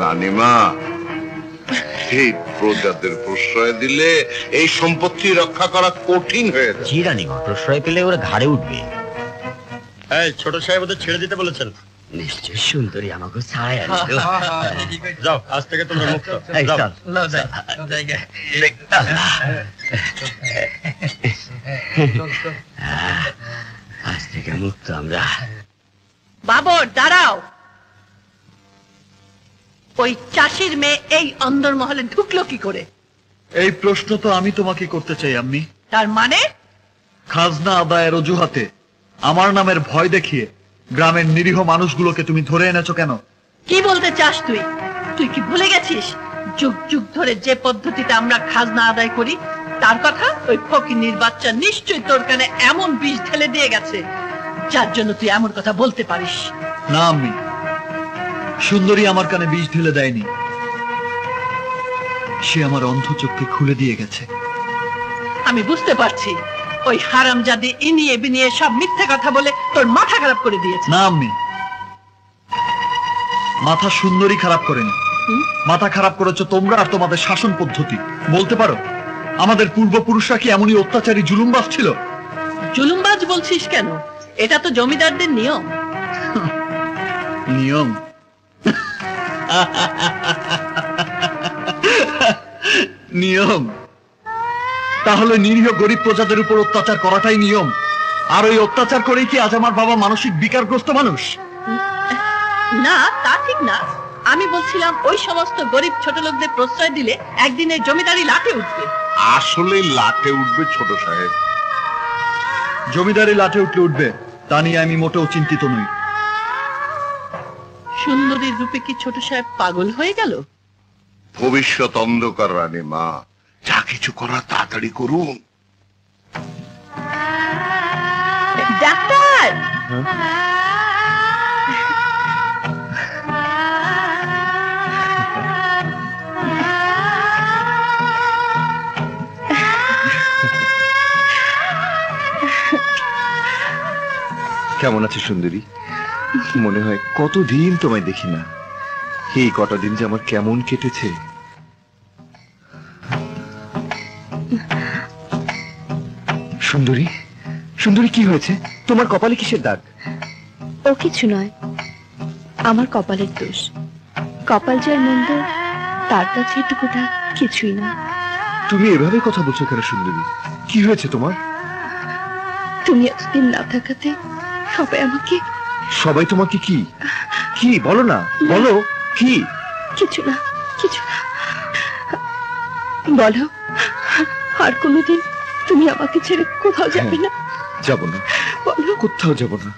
রানীমা, এই প্রজাদের প্রশ্রয় দিলে এই সম্পত্তি রক্ষা করা কঠিন হয়ে যায়। জি রানীমা, প্রশ্রয় পেলে ওরা ঘাড়ে উঠবে। এই ছোট সাহেব ওদের ছেড়ে দিতে বলেছেন। নিশ্চয় সুন্দরী আমাকে ছায় আনলো। যাও, আজ থেকে তোমরা মুক্ত। আজ থেকে মুক্ত আমরা। বাবর দাঁড়াও, ওই চাষির মেয়ে এই অন্দরমহলে ঢুকলো কি করে? এই প্রশ্ন তো আমি তোমাকে করতে চাই আম্মি। তার মানে? খাজনা আদায়ের অজুহাতে আমার নামের ভয় দেখিয়ে গ্রামের নিরীহ মানুষগুলোকে তুমি ধরে এনেছো কেন? কি বলতে চাস তুই? তুই কি ভুলে গেছিস যুগ যুগ ধরে যে পদ্ধতিতে আমরা খাজনা আদায় করি তার কথা? ওই ফকিন্নির বাচ্চা নিশ্চয়ই তোর কানে এমন বিষ ঢেলে দিয়ে গেছে যার জন্য তুই এমন কথা বলতে পারিস। না আম্মি, সুন্দরী আমার কানে বিষ ঢেলে দেয়নি, সে আমার অন্ধ চোখকে খুলে দিয়ে গেছে। আমি বুঝতে পারছি ওই হারামজাদি ইনিয়ে বিনিয়ে সব মিথ্যে কথা বলে তোর মাথা খারাপ করে দিয়েছে। না আম্মি, মাথা সুন্দরী খারাপ করেনি, মাথা খারাপ করেছো তোমরা আর তোমাদের শাসন পদ্ধতি। বলতে পারো আমাদের পূর্বপুরুষরা কি এমনই অত্যাচারী জুলুমবাজ ছিল? জুলুমবাজ বলছিস কেন? এটা তো জমিদারদের নিয়ম। নিয়ম? নিয়ম? তাহলে নিরীহ গরিব প্রজাদের উপর অত্যাচার করাটাই নিয়ম? আর ওই অত্যাচার করেই কি আজ আমার বাবা মানসিক বিকারগ্রস্ত মানুষ? না, তা ঠিক না। আমি বলছিলাম ওই সমস্ত গরিব ছোট লোকদের প্রশ্রয় দিলে একদিন এই জমিদারি লাটে উঠবে। আসলে লাটে উঠবে ছোট সাহেব। জমিদারি লাটে উঠলে উঠবে, তা নিয়ে আমি মোটেও চিন্তিত নই। সুন্দরীর রূপে কি ছোট সাহেব পাগল হয়ে গেল? ভবিষ্যৎ অন্ধকার রানীমা, যা কিছু করা তাড়াতাড়ি করুন। ডাক্তার! কেমন আছে সুন্দরী? মনে হয় কতদিন তোমায় দেখি না। এই কটা দিন যে আমার কেমন কেটেছে। সুন্দরী, সুন্দরী কি হয়েছে তোমার? কপালে কিসের দাগ? ও কিছু নয়, আমার কপালের দোষ। কপাল যার মন্দ তার কাছে এটুকু দাগ কিছুই না। তুমি এভাবে কথা বলছো কেন সুন্দরী? কি হয়েছে তোমার? তুমি এতদিন না থাকাতে সবাই আমাকে... সবাই তোমাকে কি কি বলো না, বলো কি? কিছু না, কিছু না। বলো, আর কোনোদিন তুমি আমাকে ছেড়ে কোথাও যাবে না? যাব না, বলো। কোথাও যাব না,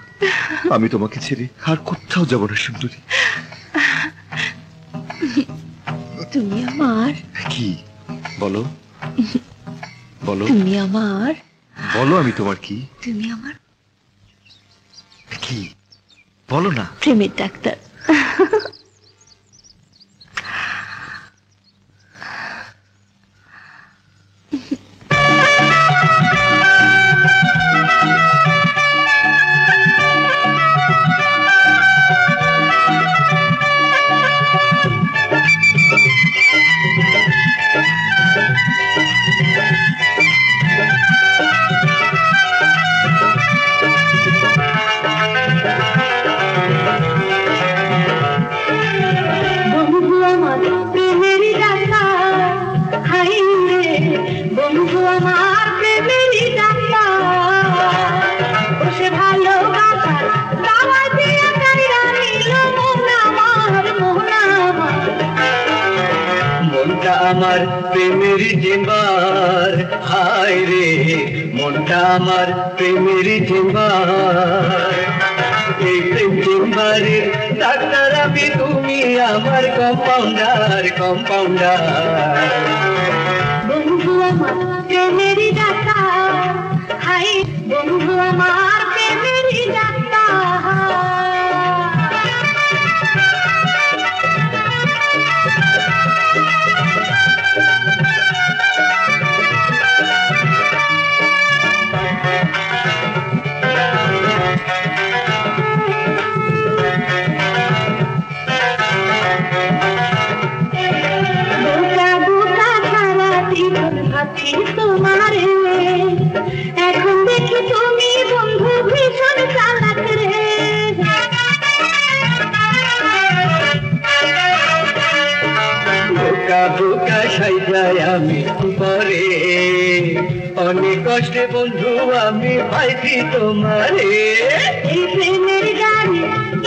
আমি তোমাকে ছেড়ে আর কোথাও যাব না সুন্দরী। তুমি আমার... কি বলো, বলো তুমি আমার... বলো আমি তোমার কি? তুমি আমার কি বলো না? প্রেমের ডাক্তার। আমার প্রেমের চেম্বার, হায় রে মনটা আমার প্রেমের চেম্বার। এই প্রেম চেম্বারের ডাক্তার আমি, তুমি আমার কম্পাউন্ডার, কম্পাউন্ডার। বন্ধু আমার প্রেমের ডাক্তার, হায় বন্ধু আমার প্রেমের ডাক্তার। পাইছি তোমারে। এই প্রেমের গানে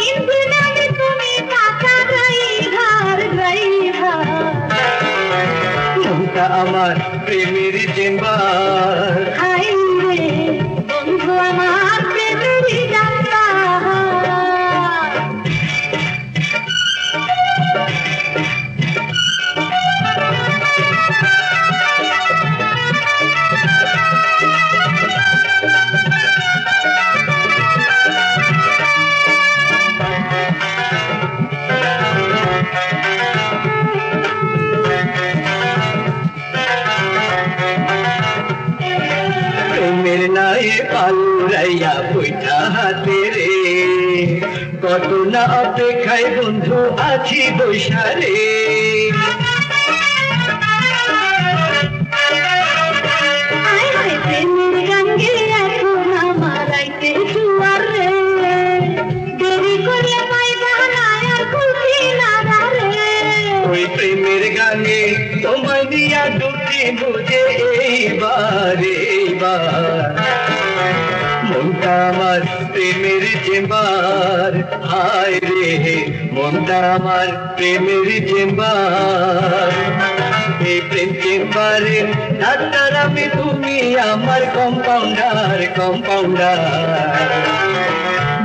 ইঞ্জিন আমি তুমি কাকা ড্রাইভার ড্রাইভার। মনটা আমার প্রেমের চেম্বার। হাই রে বন্ধু আমার প্রেমের যাত্রা। প্রেমের নাই পালুরাইয়া বইটা হাতে রে, কত না অপেক্ষায় বন্ধু আছি বৈশারে। হায় হায় প্রেমের গান গেয়ে এখন আমার আইতে জুয়ার রে। দেরি করলে পাইবা না আর খুশি না রে। ওই প্রেমের গানে তোমায় দিয়া দুটি বুঝে এইবার এইবার। মনটা আমার প্রেমের চেম্বার। হায় রে মনটা আমার প্রেমের চেম্বার। এই প্রেম চেম্বারে ডাক্তার আমি তুমি আমার কম্পাউন্ডার কম্পাউন্ডার।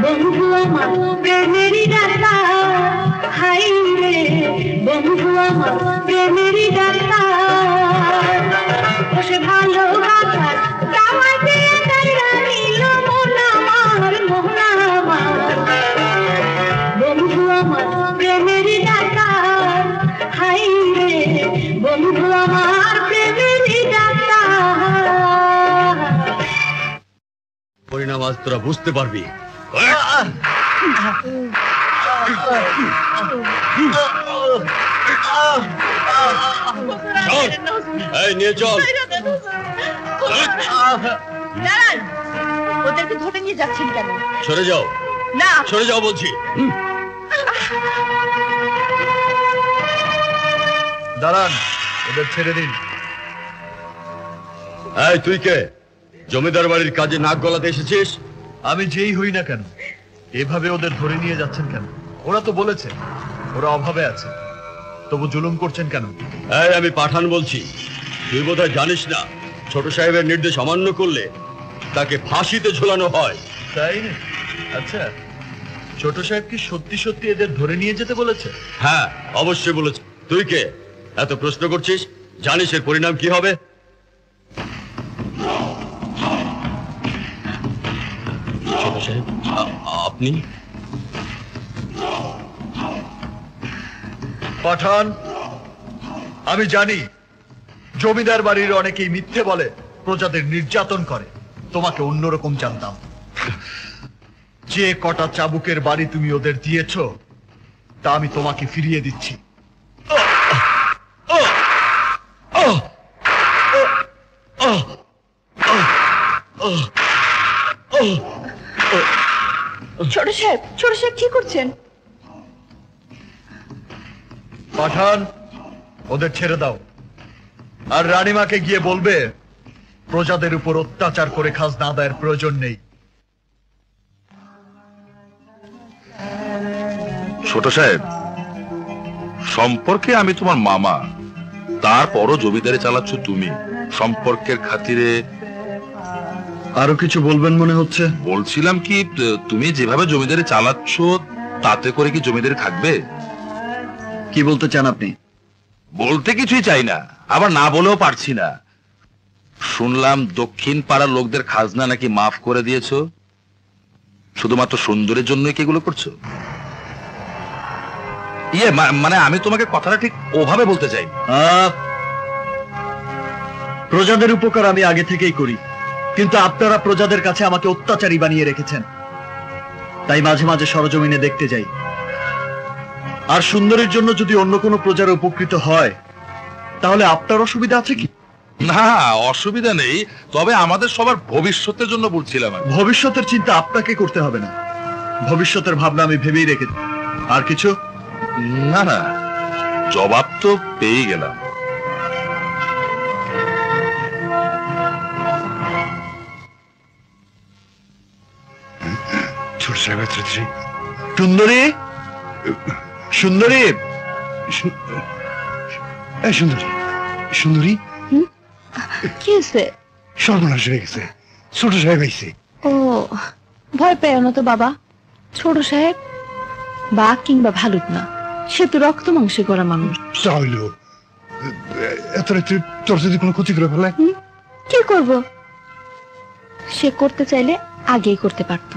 বন্ধু আমার প্রেমেরই ডাক্তার। হাই রে বন্ধু আমার প্রেমেরই ডাক্তার। বসে ভালোবাসার দাওয়াই দিয়ে তাইরা নিল মন আমার মন আমার। বন্ধু আমার প্রেমেরই ডাক্তার। হাই রে বন্ধু আমার প্রেমেরই ডাক্তার। পরিণাম আজ তোরা বুঝতে পারবি। এই নিয়ে চল। দাঁড়ান, ওদেরকে ধরে নিয়ে যাচ্ছেন কেন? সরে যাও, না সরে যাও বলছি। দাঁড়ান, ওদের ছেড়ে দিন। এই তুই কে? জমিদার বাড়ির কাজে নাক গলাতে এসেছিস? আমি যেই হই না কেন, এভাবে ওদের ধরে নিয়ে যাচ্ছেন কেন? ওরা তো বলেছে ওরা অভাবে আছে, তবু জুলুম করছেন কেন? এই আমি পাঠান বলছি। তুই বোধহয় জানিস না, ছোট সাহেবের নির্দেশ অমান্য করলে তাকে ফাঁসিতে ঝোলানো হয়। তাই না? আচ্ছা, ছোট সাহেব কি সত্যি সত্যি এদের ধরে নিয়ে যেতে বলেছে? হ্যাঁ অবশ্যই বলেছে। তুই কে? এত প্রশ্ন করছিস? জানিস এর পরিণাম কি হবে? ছোট সাহেব আপনি? পাঠান, আমি জানি জমিদার বাড়ির অনেকেই মিথ্যে বলে, প্রজাদের নির্যাতন করে। তোমাকে অন্যরকম জানতাম। যে কটা চাবুকের বাড়ি তুমি ওদের দিয়েছ তা আমি তোমাকে ফিরিয়ে দিচ্ছি। ছোট সাহেব কি করছেন? পাঠান, ওদের ছেড়ে দাও। আর রানীমাকে গিয়ে বলবে প্রজাদের উপর অত্যাচার করে খাজনা আদায়ের প্রয়োজন নেই। ছোট সাহেব, সম্পর্কে আমি তোমার মামা, তারপরও জমিদারি চালাচ্ছ তুমি। সম্পর্কের খাতিরে আরো কিছু বলবেন মনে হচ্ছে। বলছিলাম কি, তুমি যেভাবে জমিদারি চালাচ্ছ তাতে করে কি জমিদারি থাকবে? কি বলতে চান আপনি? বলতে কিছুই চাই না, আবার না বলেও পারছি না। শুনলাম দক্ষিণ পাড়ার লোকদের খাজনা নাকি মাফ করে দিয়েছো। শুধুমাত্র সুন্দরের জন্যই কি এগুলো করছো? মানে আমি তোমাকে কথাটা ঠিক ওভাবে বলতে চাই। প্রজাদের উপকার আমি আগে থেকেই করি, কিন্তু আপনারা প্রজাদের কাছে আমাকে অত্যাচারী বানিয়ে রেখেছেন। তাই মাঝে মাঝে সরজমিনে দেখতে যাই। আর সুন্দরের জন্য যদি অন্য কোনো প্রজার উপকৃত হয় তাহলে আপনার অসুবিধা আছে কি? না, অসুবিধা নেই, তবে আমাদের সবার ভবিষ্যতের জন্য বলছিলাম। ভবিষ্যতের চিন্তা আপনাকে করতে হবে না, ভবিষ্যতের ভাবনা আমি ভেবেই রেখেছি। আর কিছু? না না, জবাব তো পেয়ে গেলাম। ছোট সাহেব আছে সুন্দরী, সুন্দরী, এই সুন্দরী, সুন্দরী, কি হয়েছে? সর্বনাশ হয়ে গেছে, ছোট সাহেব আইছে। ও, ভয় পেও না তো বাবা। ছোট সাহেব বাঘ কিংবা ভালুক না, সে তো রক্ত মাংসে করা মানুষ। তা হইল, এত রাত্রে তোর যদি কোনো ক্ষতি করে ফেলে? কি করব? সে করতে চাইলে আগেই করতে পারত।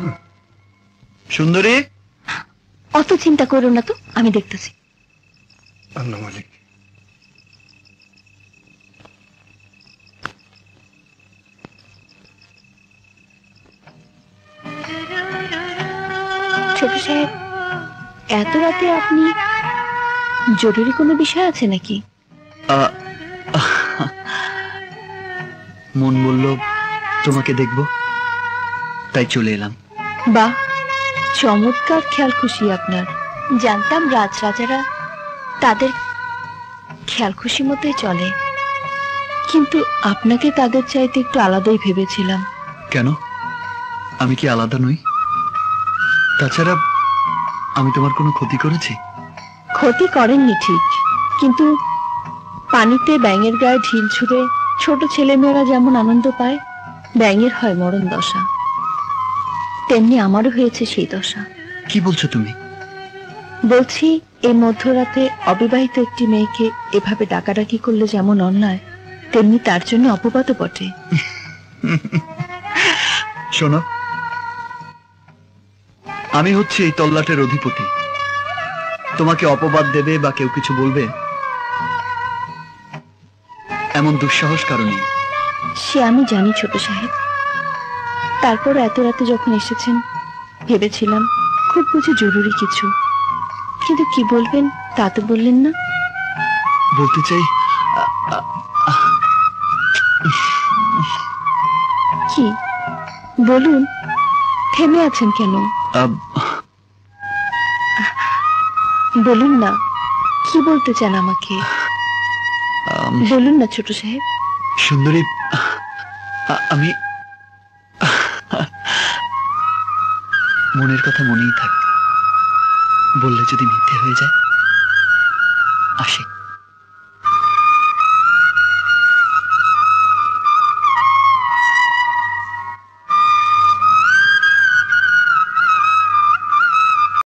সুন্দরী, অত চিন্তা করো না তো, আমি দেখতেছি। আল্লাহ মালিক। ছোট সাহেব, এত রাতে আপনি, জরুরি কোনো বিষয় আছে নাকি? মন বলল তোমাকে দেখব, তাই চলে এলাম। বাহ, চমৎকার খেয়াল খুশি আপনার। জানতাম রাজরাজারা তাদের খেয়াল খুশি মতোই চলে, কিন্তু আপনাকে তাদের চাইতে একটু আলাদাই ভেবেছিলাম। কেন, আমি কি আলাদা নই? তাছাড়া আমি তোমার কোনো ক্ষতি করেছি? ক্ষতি করেননি ঠিক, কিন্তু পানিতে ব্যাঙের গায়ে ঢিল ছুঁড়ে ছোট ছেলেমেয়েরা যেমন আনন্দ পায়, ব্যাঙের হয় মরণ দশা, তেমনি আমারও হয়েছে সেই দশা। কি বলছো তুমি? বলছি, এই মধ্যরাতে অবিবাহিত একটি মেয়েকে এভাবে ডাকাডাকি করলে যেমন অন্যায়, তেমনি তার জন্য অপবাদও বটে। শোনো, আমি হচ্ছি এই তল্লাটের অধিপতি। তোমাকে অপবাদ দেবে বা কেউ কিছু বলবে এমন দুঃসাহস কারণে। সে আমি জানি ছোট সাহেব, তারপর এত রাতে যখন এসেছেন ভেবেছিলাম খুব বুঝি জরুরি কিছু, কিন্তু কি বলবেন তা তো বললেন না। বলতে চাই, কি বলুন, থেমে আছেন কেন? বলুন না, কি বলতে চান আমাকে? বলুন না ছোট সাহেব। সুন্দরী, আমি মনের কথা মনেই থাক, বললে যদি মিথ্যে হয়ে যায়। আসি।